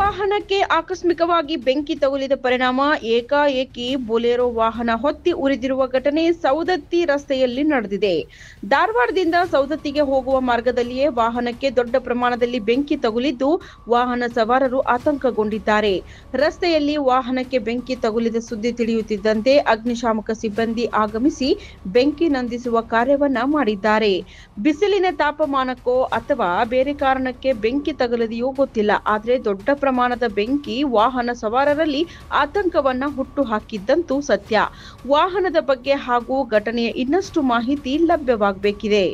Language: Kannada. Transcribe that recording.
ವಾಹನಕ್ಕೆ ಆಕಸ್ಮಿಕವಾಗಿ ಬೆಂಕಿ ತಗುಲಿದ ಪರಿಣಾಮ ಏಕಾಏಕಿ ಬೊಲೆರೋ ವಾಹನ ಹೊತ್ತಿ ಉರಿದಿರುವ ಘಟನೆ ಸೌದತ್ತಿ ರಸ್ತೆಯಲ್ಲಿ ನಡೆದಿದೆ. ಧಾರವಾಡದಿಂದ ಸೌದತ್ತಿಗೆ ಹೋಗುವ ಮಾರ್ಗದಲ್ಲಿಯೇ ವಾಹನಕ್ಕೆ ದೊಡ್ಡ ಪ್ರಮಾಣದಲ್ಲಿ ಬೆಂಕಿ ತಗುಲಿದ್ದು ವಾಹನ ಸವಾರರು ಆತಂಕಗೊಂಡಿದ್ದಾರೆ. ರಸ್ತೆಯಲ್ಲಿ ವಾಹನಕ್ಕೆ ಬೆಂಕಿ ತಗುಲಿದ ಸುದ್ದಿ ತಿಳಿಯುತ್ತಿದ್ದಂತೆ ಅಗ್ನಿಶಾಮಕ ಸಿಬ್ಬಂದಿ ಆಗಮಿಸಿ ಬೆಂಕಿ ನಂದಿಸುವ ಕಾರ್ಯವನ್ನ ಮಾಡಿದ್ದಾರೆ. ಬಿಸಿಲಿನ ತಾಪಮಾನಕ್ಕೋ ಅಥವಾ ಬೇರೆ ಕಾರಣಕ್ಕೆ ಬೆಂಕಿ ತಗುಲಿದೆಯೋ ಗೊತ್ತಿಲ್ಲ. ಆದರೆ ದೊಡ್ಡ ಪ್ರಮಾಣದ ಬೆಂಕಿ ವಾಹನ ಸವಾರರಲ್ಲಿ ಆತಂಕವನ್ನ ಹುಟ್ಟು ಹಾಕಿದ್ದಂತೂ ಸತ್ಯ. ವಾಹನದ ಬಗ್ಗೆ ಹಾಗೂ ಘಟನೆಯ ಇನ್ನಷ್ಟು ಮಾಹಿತಿ ಲಭ್ಯವಾಗಬೇಕಿದೆ.